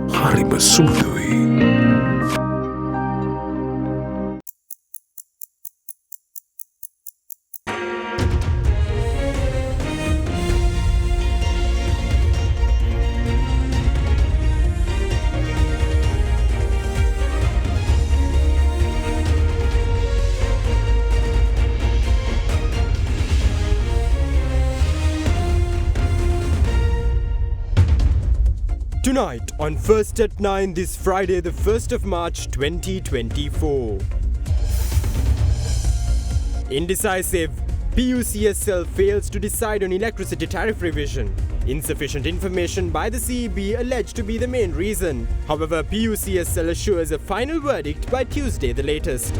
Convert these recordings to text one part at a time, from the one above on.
හරිම සුමුදුයි. Tonight on First at 9 this Friday the 1st of March 2024. Indecisive, PUCSL fails to decide on electricity tariff revision. Insufficient information by the CEB alleged to be the main reason. However, PUCSL assures a final verdict by Tuesday the latest.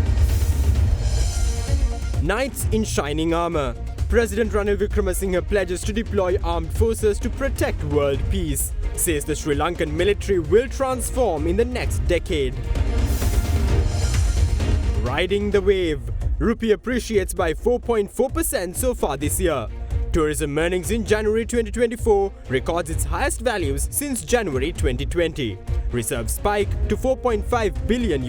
Knights in shining armour. President Ranil Wickremesinghe pledges to deploy armed forces to protect world peace. Says the Sri Lankan military will transform in the next decade. Riding the wave. Rupee appreciates by 4.4% so far this year. Tourism earnings in January 2024 records its highest values since January 2020. Reserves spike to $4.5 billion.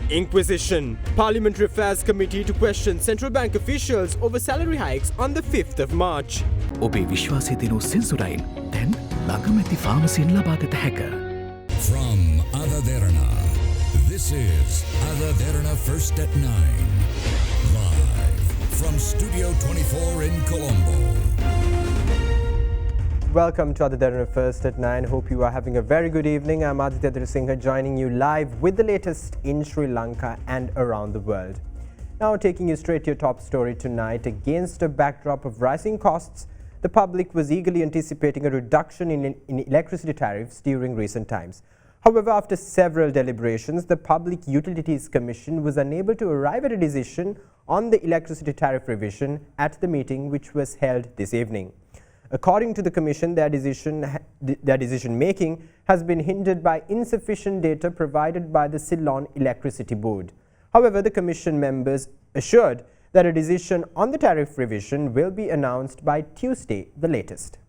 Inquisition. Parliamentary Affairs Committee to question central bank officials over salary hikes on the 5th of March. ඔබේ විශ්වාසය දෙනු සෙන්සුරයින් දැන් ළඟමැති ෆාමසියෙන් ලබාගත හැක. From Ada Derana, this is Ada Derana First at 9. Live from Studio 24 in Colombo. Welcome to Derana First at 9. Hope you are having a very good evening. I'm Aditya Drisingha joining you live with the latest in Sri Lanka and around the world. Now taking you straight to your top story tonight. Against a backdrop of rising costs, the public was eagerly anticipating a reduction in electricity tariffs during recent times. However, after several deliberations, the Public Utilities Commission was unable to arrive at a decision on the electricity tariff revision at the meeting which was held this evening. According to the Commission, their decision making has been hindered by insufficient data provided by the Ceylon Electricity Board. However, the Commission members assured that a decision on the tariff revision will be announced by Tuesday, the latest.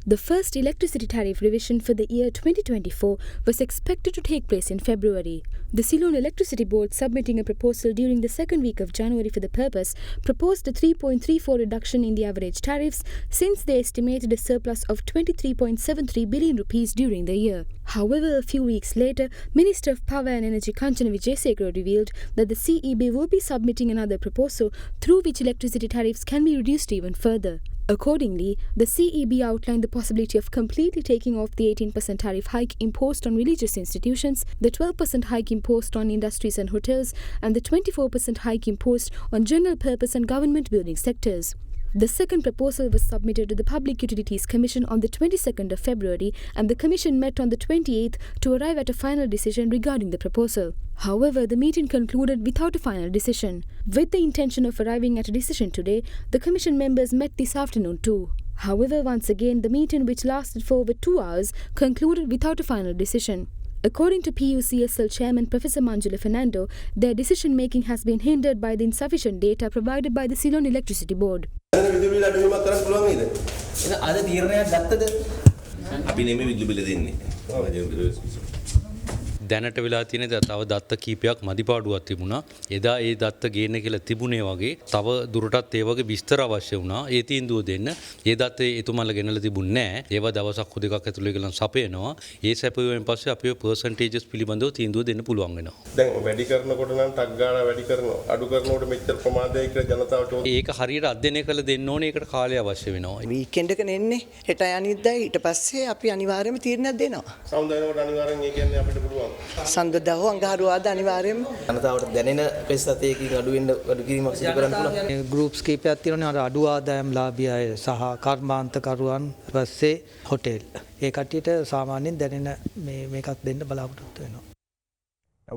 The first electricity tariff revision for the year 2024 was expected to take place in February. The Ceylon Electricity Board, submitting a proposal during the second week of January for the purpose, proposed a 3.34 reduction in the average tariffs since they estimated a surplus of 23.73 billion rupees during the year. However, a few weeks later, Minister of Power and Energy Kanchana Wijesekara revealed that the CEB will be submitting another proposal through which electricity tariffs can be reduced even further. Accordingly, the CEB outlined the possibility of completely taking off the 18% tariff hike imposed on religious institutions, the 12% hike imposed on industries and hotels, and the 24% hike imposed on general purpose and government building sectors. The second proposal was submitted to the Public Utilities Commission on the 22nd of February, and the Commission met on the 28th to arrive at a final decision regarding the proposal. However, the meeting concluded without a final decision. With the intention of arriving at a decision today, the Commission members met this afternoon too. However, once again, the meeting, which lasted for over 2 hours, concluded without a final decision. According to PUCSL Chairman Professor Manjula Fernando, their decision-making has been hindered by the insufficient data provided by the Ceylon Electricity Board. දැනට වෙලා තියෙන තව දත්ත කීපයක් මදිපාඩුවක් තිබුණා. එදා ඒ දත්ත ගේන්න කියලා තිබුණේ වගේ තව දුරටත් ඒ වගේ විස්තර අවශ්‍ය වුණා. ඒ තීන්දුව දෙන්න. ඒ දත්ත එතුමාලා ගෙනලා තිබුණේ නැහැ. ඒවා දවසක් දෙකක් ඇතුළේ ගලන් සපයනවා. ඒ සැපුවෙන් පස්සේ අපි පර්සන්ටේජස් පිළිබඳව තීන්දුව දෙන්න පුළුවන් වෙනවා. දැන් වැඩි කරනකොට නම් ටක් ගාලා වැඩි කරනවා. අඩු කරනකොට මෙච්චර ප්‍රමාදයයි කියලා ජනතාවට ඒක හරියට අධ්‍යයනය කරලා දෙන්න ඕනේ. ඒකට කාලය අවශ්‍ය වෙනවා. වීකෙන්ඩ් එක නෙන්නේ. හෙට අනිද්දා ඊට පස්සේ අපි අනිවාර්යයෙන්ම තීරණයක් දෙනවා. සමුදායනකට අනිවාර්යෙන් ඒ කියන්නේ අපිට පුළුවන්. සඳුදා හෝ අඟහරුවාදා අනිවාර්යයෙන්ම ජනතාවට දැනෙන ප්‍රතිශතයකින් අඩු කිරීමක් සිදු කරන්න පුළුවන්. ගෲප්ස් කීපයක් තියෙනවා අර අඩු ආදායම් ලාභී අය සහ කර්මාන්තකරුවන් පස්සේ හොටෙල්. ඒ කට්ටියට සාමාන්‍යයෙන් දැනෙන මේකක් දෙන්න බලාපොරොත්තු වෙනවා.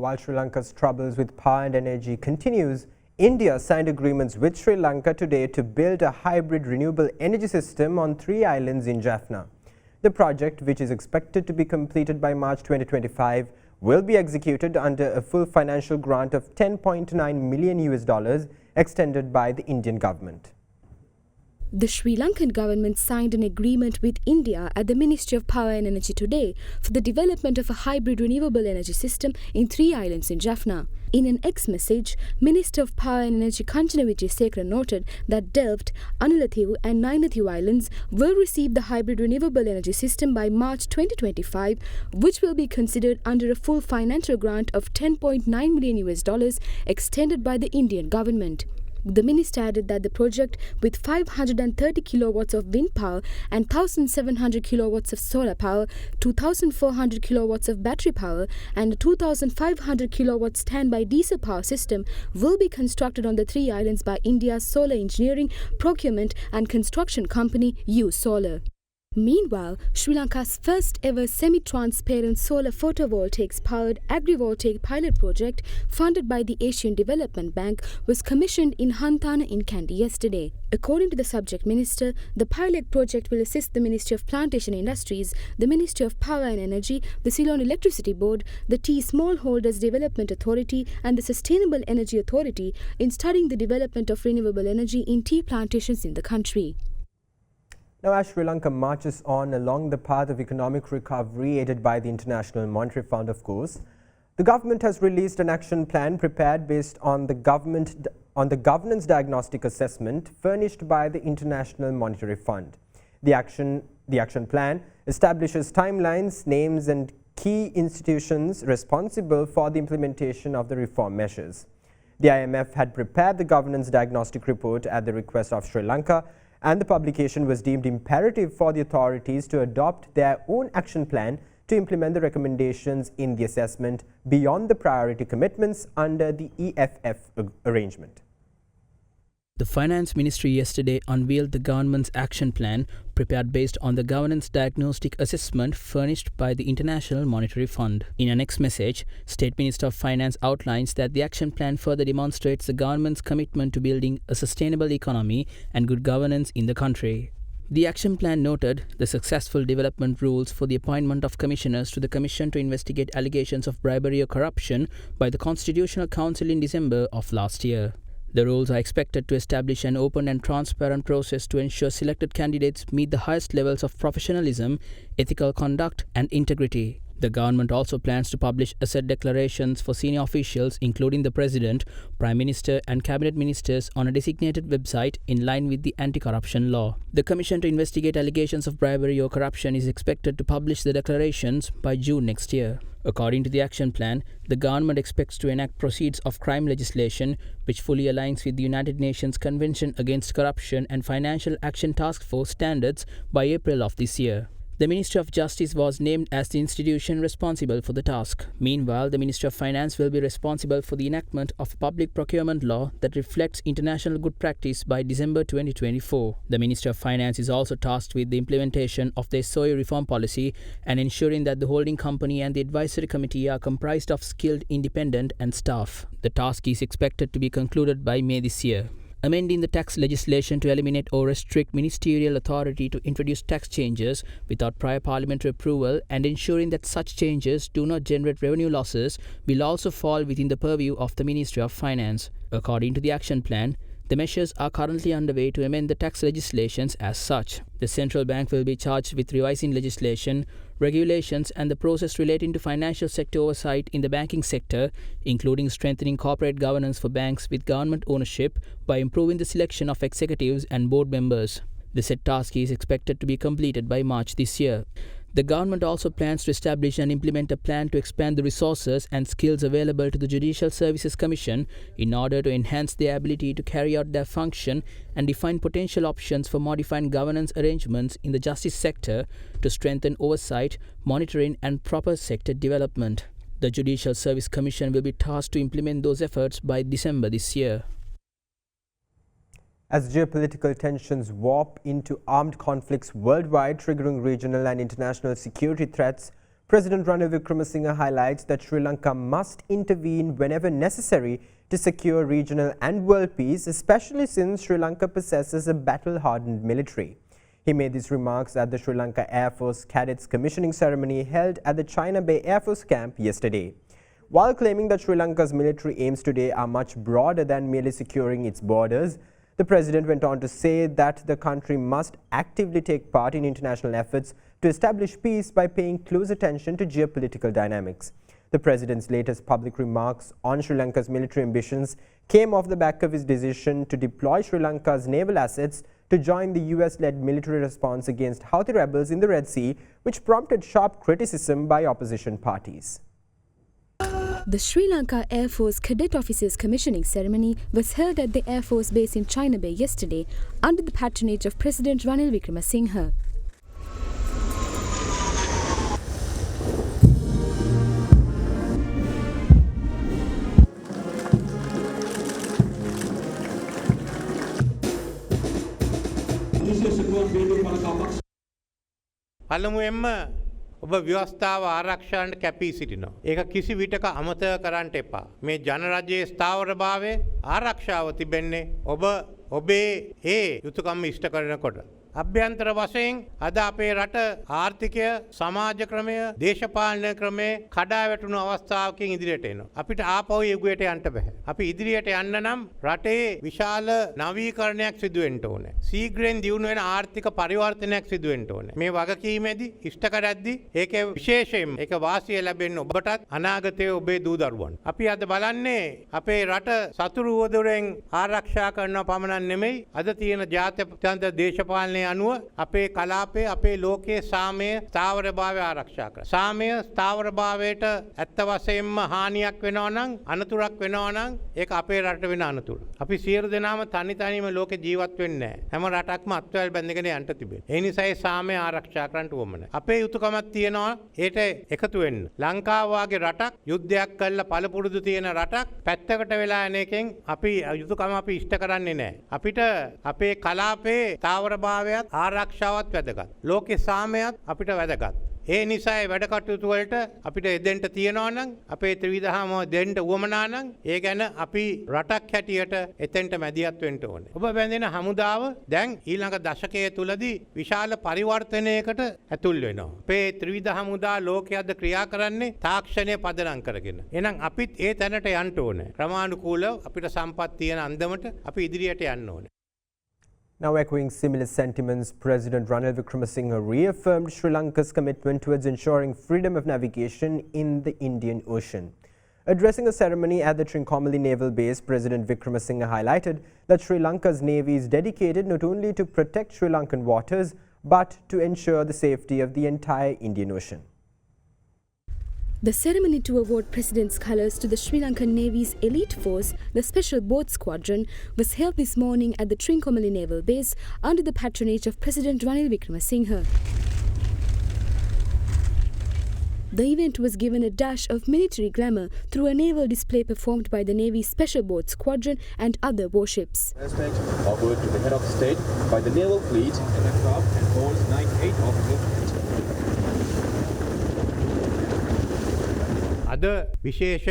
While Sri Lanka's troubles with power and energy continues, India signed agreements with Sri Lanka today to build a hybrid renewable energy system on 3 islands in Jaffna. The project, which is expected to be completed by March 2025, will be executed under a full financial grant of $10.9 million extended by the Indian government. The Sri Lankan government signed an agreement with India at the Ministry of Power and Energy today for the development of a hybrid renewable energy system in 3 islands in Jaffna. In an X message, Minister of Power and Energy Kanchana Wijesekara noted that Delft, Anulathivu and Nainathivu islands will receive the hybrid renewable energy system by March 2025, which will be considered under a full financial grant of $10.9 million extended by the Indian government. The minister added that the project, with 530 kilowatts of wind power and 1,700 kilowatts of solar power, 2,400 kilowatts of battery power and a 2,500 kilowatt standby diesel power system, will be constructed on the 3 islands by India's solar engineering, procurement and construction company, U Solar. Meanwhile, Sri Lanka's first ever semi-transparent solar photovoltaics powered agrivoltaic pilot project, funded by the Asian Development Bank, was commissioned in Hantana in Kandy yesterday. According to the subject minister, the pilot project will assist the Ministry of Plantation Industries, the Ministry of Power and Energy, the Ceylon Electricity Board, the Tea Smallholders Development Authority and the Sustainable Energy Authority in studying the development of renewable energy in tea plantations in the country. Now, as Sri Lanka marches on along the path of economic recovery aided by the International Monetary Fund, of course, the government has released an action plan prepared based on the governance diagnostic assessment furnished by the International Monetary Fund. The action plan establishes timelines, names and key institutions responsible for the implementation of the reform measures. The IMF had prepared the governance diagnostic report at the request of Sri Lanka, and the publication was deemed imperative for the authorities to adopt their own action plan to implement the recommendations in the assessment beyond the priority commitments under the EFF arrangement. The Finance Ministry yesterday unveiled the government's action plan prepared based on the governance diagnostic assessment furnished by the International Monetary Fund. In an X message, State Minister of Finance outlines that the action plan further demonstrates the government's commitment to building a sustainable economy and good governance in the country. The action plan noted the successful development rules for the appointment of commissioners to the Commission to investigate allegations of bribery or corruption by the Constitutional Council in December of last year. The rules are expected to establish an open and transparent process to ensure selected candidates meet the highest levels of professionalism, ethical conduct and integrity. The government also plans to publish asset declarations for senior officials, including the President, Prime Minister and Cabinet Ministers, on a designated website in line with the anti-corruption law. The Commission to investigate allegations of bribery or corruption is expected to publish the declarations by June next year. According to the action plan, the government expects to enact proceeds of crime legislation which fully aligns with the United Nations Convention Against Corruption and Financial Action Task Force standards by April of this year. The Ministry of Justice was named as the institution responsible for the task. Meanwhile, the Ministry of Finance will be responsible for the enactment of a public procurement law that reflects international good practice by December 2024. The Ministry of Finance is also tasked with the implementation of the SOE reform policy and ensuring that the holding company and the advisory committee are comprised of skilled, independent and staff. The task is expected to be concluded by May this year. Amending the tax legislation to eliminate or restrict ministerial authority to introduce tax changes without prior parliamentary approval and ensuring that such changes do not generate revenue losses will also fall within the purview of the Ministry of Finance. According to the action plan, the measures are currently underway to amend the tax legislations as such. The central bank will be charged with revising legislation, regulations and the process relating to financial sector oversight in the banking sector, including strengthening corporate governance for banks with government ownership by improving the selection of executives and board members. The said task is expected to be completed by March this year. The government also plans to establish and implement a plan to expand the resources and skills available to the Judicial Services Commission in order to enhance their ability to carry out their function and define potential options for modifying governance arrangements in the justice sector to strengthen oversight, monitoring and proper sector development. The Judicial Service Commission will be tasked to implement those efforts by December this year. As geopolitical tensions warp into armed conflicts worldwide, triggering regional and international security threats, President Ranil Wickremesinghe highlights that Sri Lanka must intervene whenever necessary to secure regional and world peace, especially since Sri Lanka possesses a battle-hardened military. He made these remarks at the Sri Lanka Air Force Cadets commissioning ceremony held at the China Bay Air Force Camp yesterday. While claiming that Sri Lanka's military aims today are much broader than merely securing its borders, The president went on to say that the country must actively take part in international efforts to establish peace by paying close attention to geopolitical dynamics. The president's latest public remarks on Sri Lanka's military ambitions came off the back of his decision to deploy Sri Lanka's naval assets to join the US-led military response against Houthi rebels in the Red Sea, which prompted sharp criticism by opposition parties. The Sri Lanka Air Force Cadet Officers Commissioning Ceremony was held at the Air Force Base in China Bay yesterday under the patronage of President Ranil Wickremesinghe. පළමුවෙන්ම ඔබ ව්‍යවස්ථාව ආරක්ෂාවට කැපී සිටිනවා. ඒක කිසි විටක අමතක කරන්න එපා. මේ ජනරජයේ ස්ථාවරභාවය ආරක්ෂාව තිබෙන්නේ ඔබේ ඒ යුතුයකම් ඉෂ්ට කරනකොට. අභ්‍යන්තර වශයෙන් අද අපේ රට ආර්ථිකය සමාජ ක්‍රමය දේශපාලන ක්‍රමය කඩා වැටුණු අවස්ථාවකින් ඉදිරියට එනවා. අපිට ආපහු යුගයට යන්න බෑ. අපි ඉදිරියට යන්න නම් රටේ විශාල නවීකරණයක් සිදු වෙන්න ඕනේ. ශීඝ්‍රයෙන් දියුණු වෙන ආර්ථික පරිවර්තනයක් සිදු වෙන්න ඕනේ. මේ වගකීමේදී ඉෂ්ට කරද්දී ඒකේ විශේෂයෙන් ඒක වාසිය ලැබෙන්න ඔබටත් අනාගතයේ ඔබේ දූ දරුවන්. අපි අද බලන්නේ අපේ රට සතුරු උවදුරෙන් ආරක්ෂා කරනවා පමණක් නෙමෙයි අද තියෙන ජාත්‍යන්තර දේශපාලනය අනුව අපේ කලාපේ අපේ ලෝකයේ සාමය ස්ථාවරභාවය ආරක්ෂා කරනවා. සාමය ස්ථාවරභාවයට ඇත්ත වශයෙන්ම හානියක් වෙනවා නම් අනතුරක් වෙනවා නම් ඒක අපේ රටට වෙන අනතුර. අපි සියලු දෙනාම තනියම ලෝකේ ජීවත් වෙන්නේ නැහැ. හැම රටක්ම අත්වැල් බැඳගෙන යන්න තිබෙනවා. ඒ නිසා ඒ සාමය ආරක්ෂා කරන්න ඕමනේ. අපේ යුතුයකමක් තියෙනවා ඒට එකතු වෙන්න. ලංකාව වගේ රටක් යුද්ධයක් කළා පළපුරුදු තියෙන රටක් පැත්තකට වෙලා යන එකෙන් අපි යුතුයකම අපි ඉෂ්ට කරන්නේ නැහැ. අපිට අපේ කලාපේ ස්ථාවරභාවය ආරක්ෂාවත් වැදගත්. ලෝකේ සාමයත් අපිට වැදගත්. ඒ නිසා වැඩ කටයුතු වලට අපිට එදෙන්න තියනවා නම් අපේ ත්‍රිවිධාම දෙන්න උවමනා නම් ඒ ගැන අපි රටක් හැටියට එතෙන්ට මැදිහත් වෙන්න ඕනේ. ඔබ බැඳෙන හමුදාව දැන් ඊළඟ දශකයේ තුලදී විශාල පරිවර්තනයකට ඇතුල් වෙනවා. අපේ ත්‍රිවිධ හමුදා ලෝකයේ අද ක්‍රියා කරන්නේ තාක්ෂණය පදනම් කරගෙන. එහෙනම් අපිත් ඒ තැනට යන්න ඕනේ. ක්‍රමානුකූලව අපිට සම්පත් තියෙන අන්දමට අපි ඉදිරියට යන්න ඕනේ. Now echoing similar sentiments, President Ranil Wickremesinghe reaffirmed Sri Lanka's commitment towards ensuring freedom of navigation in the Indian Ocean. Addressing a ceremony at the Trincomalee Naval Base, President Wickremesinghe highlighted that Sri Lanka's Navy is dedicated not only to protect Sri Lankan waters, but to ensure the safety of the entire Indian Ocean. The ceremony to award President's colours to the Sri Lankan Navy's elite force, the Special Boat Squadron, was held this morning at the Trincomalee Naval Base under the patronage of President Ranil Wickremesinghe. The event was given a dash of military glamour through a naval display performed by the Navy's Special Boat Squadron and other warships. Respect offered to the head of state by the naval fleet and the craft and holds 98 officers. අද විශේෂ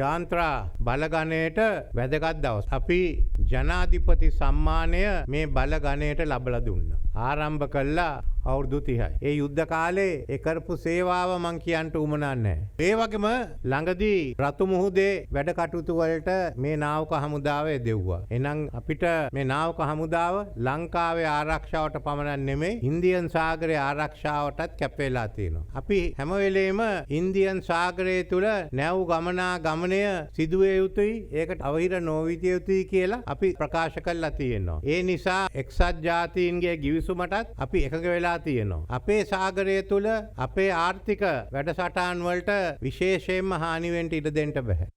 යාන්ත්‍රා බලගණයට වැදගත් දවස්. අපි ජනාධිපති සම්මානය මේ බලගණයට ලබලා දුන්නා. ආරම්භ කළා අවුරුදු 30යි. ඒ යුද්ධ කාලේ ඒ කරපු සේවාව මං කියන්න උවමනා නැහැ. ඒ වගේම ළඟදී රතු මුහුදේ වැඩ කටයුතු වලට මේ නාවක හමුදාව දෙව්වා. එහෙනම් අපිට මේ නාවක හමුදාව ලංකාවේ ආරක්ෂාවට පමණක් නෙමෙයි ඉන්දියන් සාගරයේ ආරක්ෂාවටත් කැපෙලා තියෙනවා. අපි හැම වෙලේම ඉන්දියන් සාගරයේ තුල නැව් ගමනය සිදුවේ යුතුයි. ඒකට අවහිර නොවිතිය යුතුයි කියලා අපි ප්‍රකාශ කළා තියෙනවා. ඒ නිසා එක්සත් ජාතීන්ගේ ගිවිසුමටත් අපි එකග වෙලා තියෙනවා. අපේ සාගරය තුල අපේ ආර්ථික වැඩසටහන් වලට විශේෂයෙන්ම හානි වෙන්න ඉඩ දෙන්න බෑ.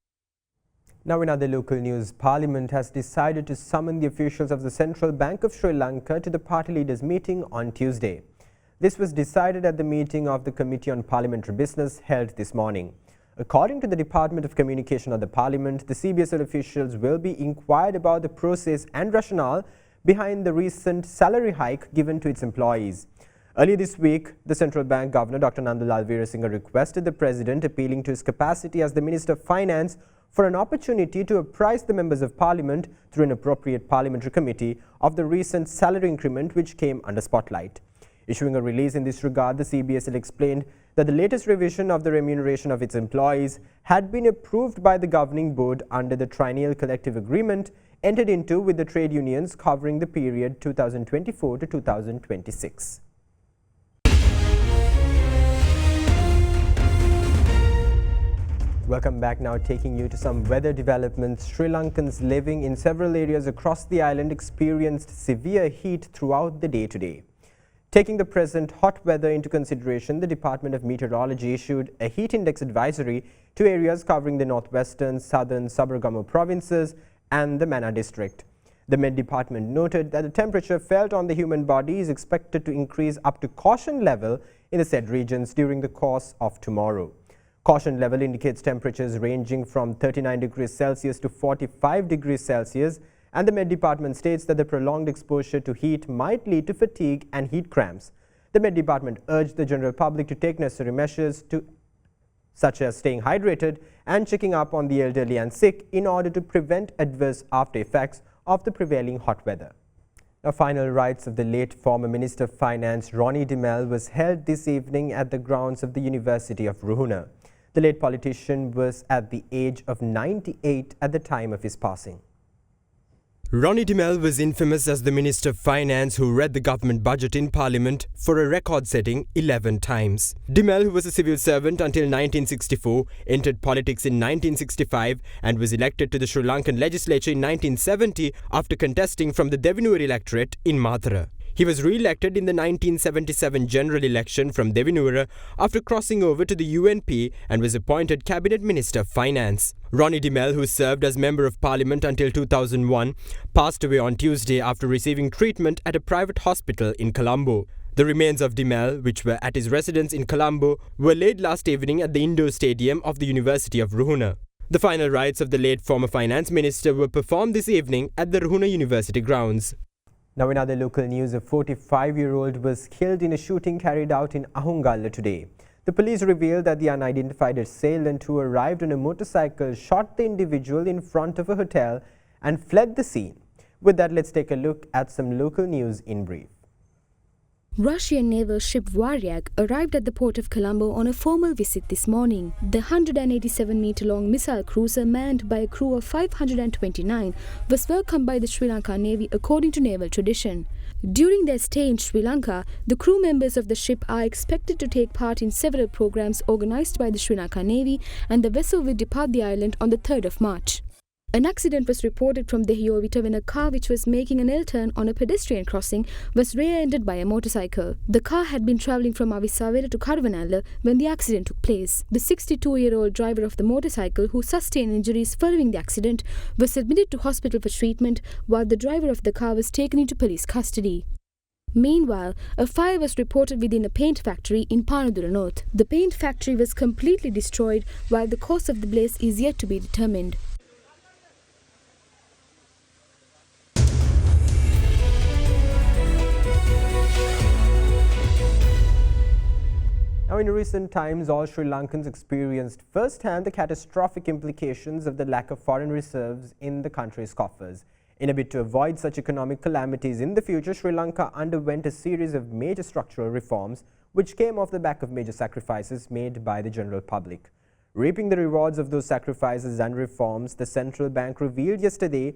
Now in other local news, Parliament has decided to summon the officials of the Central Bank of Sri Lanka to the party leaders meeting on Tuesday. This was decided at the meeting of the Committee on Parliamentary Business held this morning. According to the Department of Communication of the Parliament, the CBSL officials will be inquired about the process and rationale behind the recent salary hike given to its employees. Earlier this week, the Central Bank Governor Dr. Nandalal Veerasinghe requested the President, appealing to his capacity as the Minister of Finance, for an opportunity to apprise the Members of Parliament through an appropriate parliamentary committee of the recent salary increment which came under spotlight. Issuing a release in this regard, the CBSL explained that the latest revision of the remuneration of its employees had been approved by the governing board under the triennial collective agreement entered into with the trade unions covering the period 2024 to 2026. Welcome back now, taking you to some weather developments. Sri Lankans living in several areas across the island experienced severe heat throughout the day today. Taking the present hot weather into consideration, the Department of Meteorology issued a heat index advisory to areas covering the northwestern, southern Sabaragamu provinces and the Mana district. The Met Department noted that the temperature felt on the human body is expected to increase up to caution level in the said regions during the course of tomorrow. Caution level indicates temperatures ranging from 39 degrees Celsius to 45 degrees Celsius, and the Met Department states that the prolonged exposure to heat might lead to fatigue and heat cramps. The Met Department urged the general public to take necessary measures such as staying hydrated and checking up on the elderly and sick in order to prevent adverse after effects of the prevailing hot weather. Now, final rites of the late former Minister of Finance Ronnie Demel was held this evening at the grounds of the University of Ruhuna. The late politician was at the age of 98 at the time of his passing. Ronnie Demel was infamous as the Minister of Finance who read the government budget in Parliament for a record-setting 11 times. Demel, who was a civil servant until 1964, entered politics in 1965 and was elected to the Sri Lankan legislature in 1970 after contesting from the Devanur electorate in Mathura. He was re-elected in the 1977 general election from Devanur after crossing over to the UNP and was appointed Cabinet Minister of Finance. Ronnie Demel, who served as Member of Parliament until 2001, passed away on Tuesday after receiving treatment at a private hospital in Colombo. The remains of Demel, which were at his residence in Colombo, were laid last evening at the indoor stadium of the University of Ruhuna. The final rites of the late former finance minister were performed this evening at the Ruhuna University grounds. Now, in other local news, a 45-year-old was killed in a shooting carried out in Ahungalla today. The police revealed that the unidentified assailant who arrived on a motorcycle shot the individual in front of a hotel and fled the scene. With that, let's take a look at some local news in brief. Russian naval ship Varyak arrived at the port of Colombo on a formal visit this morning. The 187-meter-long missile cruiser manned by a crew of 529 was welcomed by the Sri Lanka Navy according to naval tradition. During their stay in Sri Lanka, the crew members of the ship are expected to take part in several programs organized by the Sri Lanka Navy, and the vessel will depart the island on the 3rd of March. An accident was reported from Dehiyovita when a car which was making an L-turn on a pedestrian crossing was rear-ended by a motorcycle. The car had been travelling from Avisavela to Karvanalla when the accident took place. The 62-year-old driver of the motorcycle, who sustained injuries following the accident, was admitted to hospital for treatment, while the driver of the car was taken into police custody. Meanwhile, a fire was reported within a paint factory in Panadura North. The paint factory was completely destroyed, while the cause of the blaze is yet to be determined. Now, in recent times, all Sri Lankans experienced firsthand the catastrophic implications of the lack of foreign reserves in the country's coffers. In a bid to avoid such economic calamities in the future, Sri Lanka underwent a series of major structural reforms which came off the back of major sacrifices made by the general public. Reaping the rewards of those sacrifices and reforms, the central bank revealed yesterday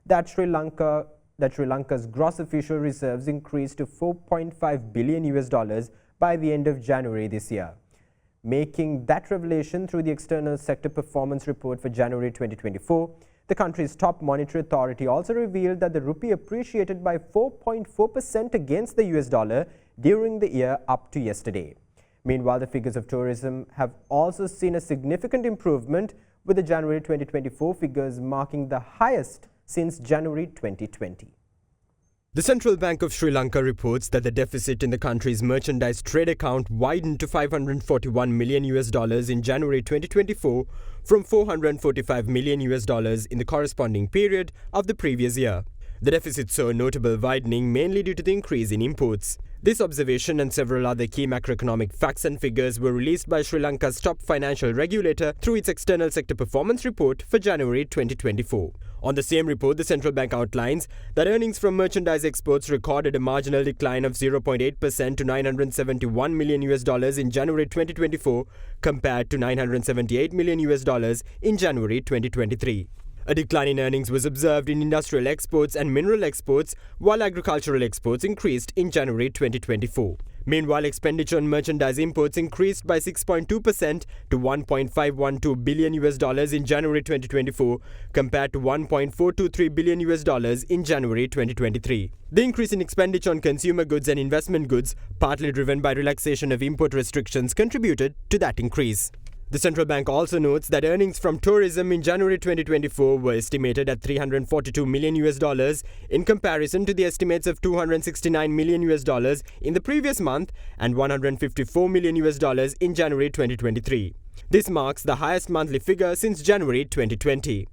that Sri Lanka's gross official reserves increased to $4.5 billion by the end of January this year. Making that revelation through the External Sector Performance Report for January 2024, the country's top monetary authority also revealed that the rupee appreciated by 4.4% against the US dollar during the year up to yesterday. Meanwhile, the figures of tourism have also seen a significant improvement, with the January 2024 figures marking the highest since January 2020. The Central Bank of Sri Lanka reports that the deficit in the country's merchandise trade account widened to $541 million in January 2024 from $445 million in the corresponding period of the previous year. The deficit saw a notable widening mainly due to the increase in imports. This observation and several other key macroeconomic facts and figures were released by Sri Lanka's top financial regulator through its External Sector Performance Report for January 2024. On the same report, the central bank outlines that earnings from merchandise exports recorded a marginal decline of 0.8% to $971 million in January 2024 compared to $978 million in January 2023. A decline in earnings was observed in industrial exports and mineral exports, while agricultural exports increased in January 2024. Meanwhile, expenditure on merchandise imports increased by 6.2% to $1.512 billion in January 2024 compared to $1.423 billion in January 2023. The increase in expenditure on consumer goods and investment goods, partly driven by relaxation of import restrictions, contributed to that increase. The central bank also notes that earnings from tourism in January 2024 were estimated at $342 million in comparison to the estimates of $269 million in the previous month and $154 million in January 2023. This marks the highest monthly figure since January 2020.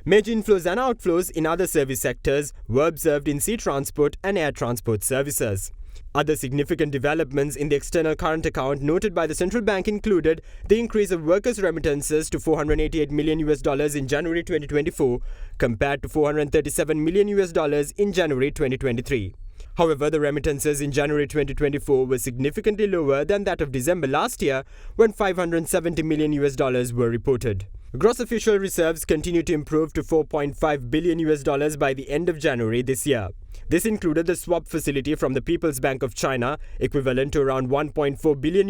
Major inflows and outflows in other service sectors were observed in sea transport and air transport services. Other significant developments in the external current account noted by the central bank included the increase of workers' remittances to $488 million in January 2024 compared to $437 million in January 2023. However, the remittances in January 2024 were significantly lower than that of December last year when $570 million were reported. Gross official reserves continue to improve to $4.5 billion by the end of January this year. This included the swap facility from the People's Bank of China, equivalent to around $1.4 billion,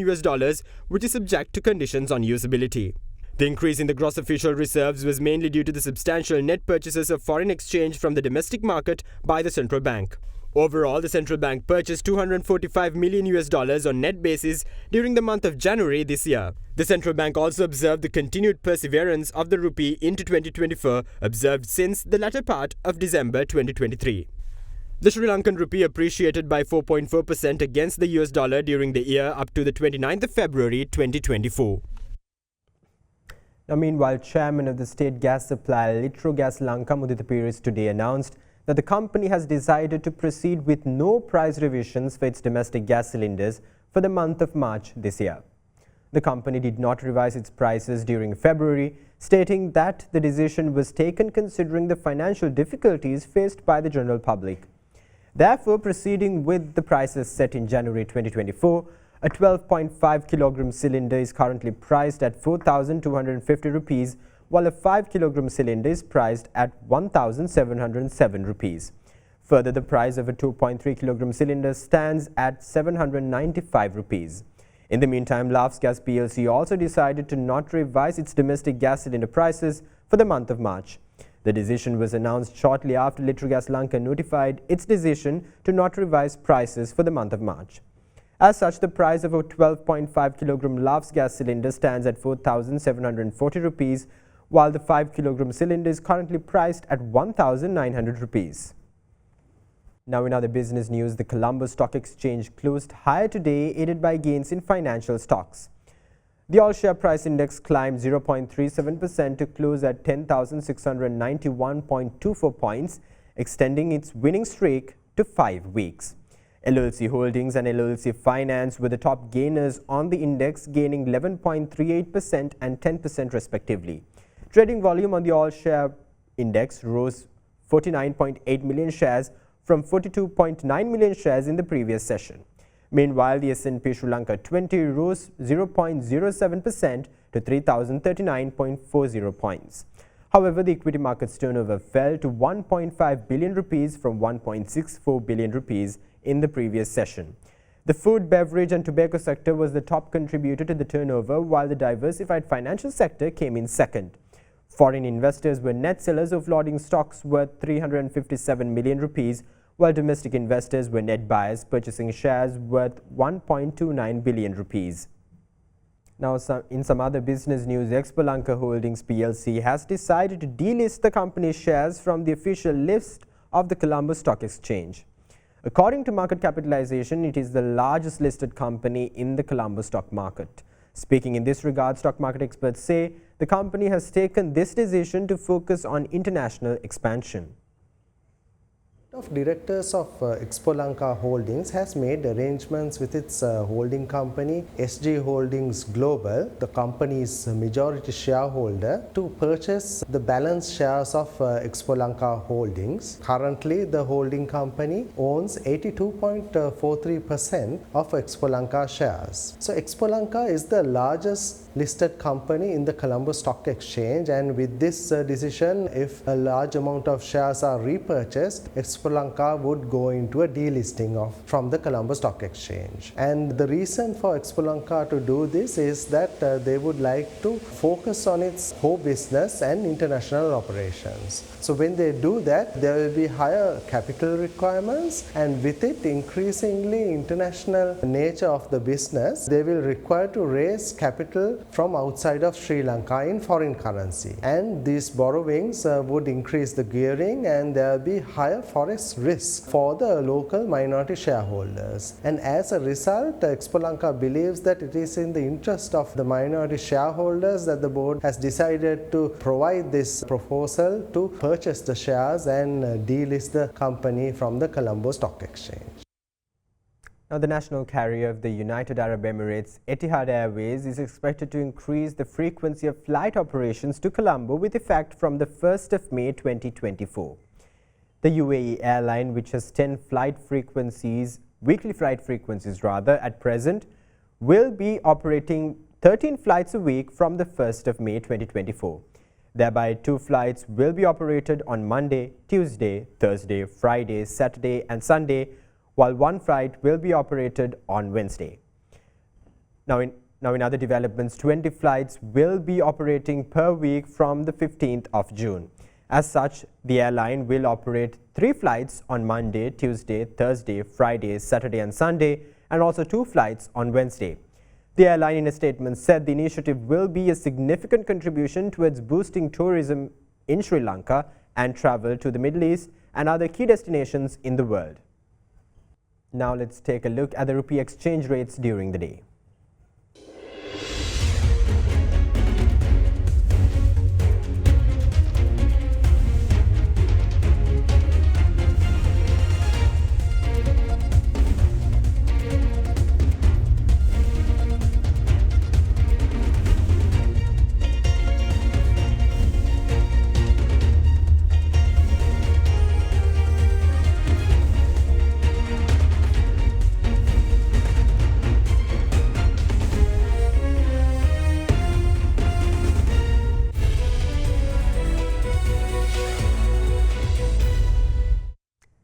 which is subject to conditions on usability. The increase in the gross official reserves was mainly due to the substantial net purchases of foreign exchange from the domestic market by the central bank. Overall, the central bank purchased $245 million on net basis during the month of January this year. The central bank also observed the continued perseverance of the rupee into 2024, observed since the latter part of December 2023. The Sri Lankan rupee appreciated by 4.4% against the US dollar during the year up to the 29th of February 2024. Now, meanwhile, Chairman of the State Gas Supplier Litrogas Lanka Mudita Peiris today announced that the company has decided to proceed with no price revisions for its domestic gas cylinders for the month of March this year. The company did not revise its prices during February, stating that the decision was taken considering the financial difficulties faced by the general public. Therefore, proceeding with the prices set in January 2024, a 12.5 kilogram cylinder is currently priced at 4,250 rupees, while a 5 kilogram cylinder is priced at 1,707 rupees. Further, the price of a 2.3 kilogram cylinder stands at 795 rupees. In the meantime, Lavs Gas PLC also decided to not revise its domestic gas cylinder prices for the month of March. The decision was announced shortly after Litrogas Lanka notified its decision to not revise prices for the month of March. As such, the price of a 12.5 kilogram Lavs gas cylinder stands at 4,740 rupees, while the 5 kilogram cylinder is currently priced at 1,900 rupees. Now, in other business news, the Colombo Stock Exchange closed higher today, aided by gains in financial stocks. The all-share price index climbed 0.37% to close at 10,691.24 points, extending its winning streak to 5 weeks. LLC Holdings and LLC Finance were the top gainers on the index, gaining 11.38% and 10% respectively. Trading volume on the all-share index rose 49.8 million shares from 42.9 million shares in the previous session. Meanwhile, the S&P Sri Lanka 20 rose 0.07% to 3,039.40 points. However, the equity market's turnover fell to 1.5 billion rupees from 1.64 billion rupees in the previous session. The food, beverage and tobacco sector was the top contributor to the turnover, while the diversified financial sector came in second. Foreign investors were net sellers of offloading stocks worth 357 million rupees, while domestic investors were net buyers, purchasing shares worth 1.29 billion rupees. Now, in some other business news, Expolanka Holdings PLC has decided to delist the company's shares from the official list of the Colombo Stock Exchange. According to market capitalization, it is the largest listed company in the Colombo stock market. Speaking in this regard, stock market experts say the company has taken this decision to focus on international expansion. of directors of Expolanka Holdings has made arrangements with its holding company SG Holdings Global, the company's majority shareholder, to purchase the balance shares of Expolanka Holdings. Currently, the holding company owns 82.43% of Expolanka shares. So Expolanka is the largest listed company in the Colombo Stock Exchange, and with this decision, if a large amount of shares are repurchased, Expolanka would go into a delisting from the Colombo Stock Exchange. And the reason for Expolanka to do this is that they would like to focus on its core business and international operations. So when they do that, there will be higher capital requirements, and with it increasingly international nature of the business, they will require to raise capital from outside of Sri Lanka in foreign currency. And these borrowings would increase the gearing, and there will be higher forex risk for the local minority shareholders. And as a result, Expolanka believes that it is in the interest of the minority shareholders that the board has decided to provide this proposal to purchase the shares and delist the company from the Colombo Stock Exchange. Now, the national carrier of the United Arab Emirates, Etihad Airways, is expected to increase the frequency of flight operations to Colombo with effect from the 1st of May 2024. The UAE airline, which has 10 weekly flight frequencies at present, will be operating 13 flights a week from the 1st of May 2024. Thereby, 2 flights will be operated on Monday, Tuesday, Thursday, Friday, Saturday and Sunday, while 1 flight will be operated on Wednesday. Now in other developments, 20 flights will be operating per week from the 15th of June. As such, the airline will operate 3 flights on Monday, Tuesday, Thursday, Friday, Saturday and Sunday, and also 2 flights on Wednesday. The airline in a statement said the initiative will be a significant contribution towards boosting tourism in Sri Lanka and travel to the Middle East and other key destinations in the world. Now let's take a look at the rupee exchange rates during the day.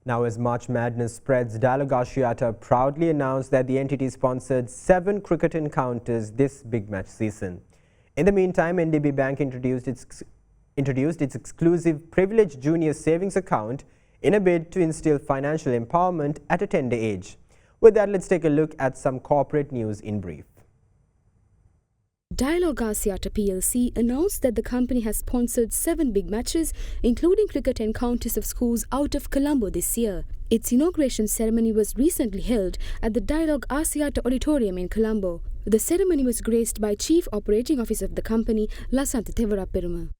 Now, as March Madness spreads, Dialog Asiata proudly announced that the entity sponsored 7 cricket encounters this big match season. In the meantime, NDB Bank introduced its exclusive Privileged Junior Savings Account in a bid to instill financial empowerment at a tender age. With that, let's take a look at some corporate news in brief. Dialog Asiata PLC announced that the company has sponsored 7 big matches, including cricket encounters of schools out of Colombo this year. Its inauguration ceremony was recently held at the Dialog Asiata Auditorium in Colombo. The ceremony was graced by Chief Operating Officer of the company, Lasantha Tevaraperuma.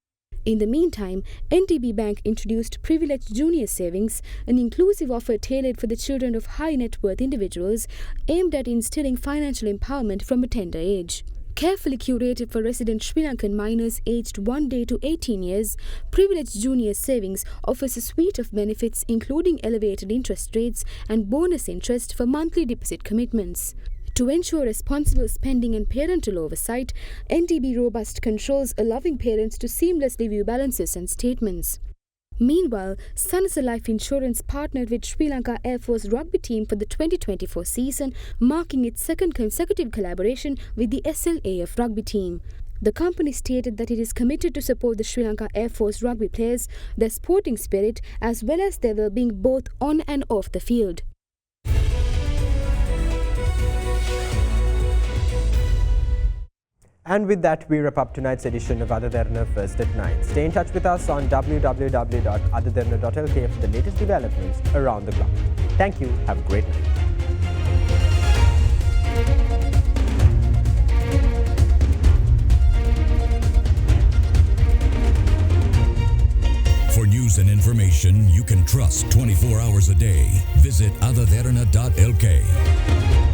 In the meantime, NDB Bank introduced Privileged Junior Savings, an inclusive offer tailored for the children of high net worth individuals, aimed at instilling financial empowerment from a tender age. Carefully curated for resident Sri Lankan minors aged 1 day to 18 years, Privileged Junior Savings offers a suite of benefits including elevated interest rates and bonus interest for monthly deposit commitments. To ensure responsible spending and parental oversight, NDB robust controls allowing parents to seamlessly view balances and statements. Meanwhile, Sanasa Life Insurance partnered with Sri Lanka Air Force rugby team for the 2024 season, marking its 2nd consecutive collaboration with the SLAF rugby team. The company stated that it is committed to support the Sri Lanka Air Force rugby players, their sporting spirit, as well as their well-being both on and off the field. And with that, we wrap up tonight's edition of Ada Derana First at 9. Stay in touch with us on www.adaderana.lk for the latest developments around the clock. Thank you. Have a great night. For news news and information you can trust 24 hours a day. Visit adaderana.lk.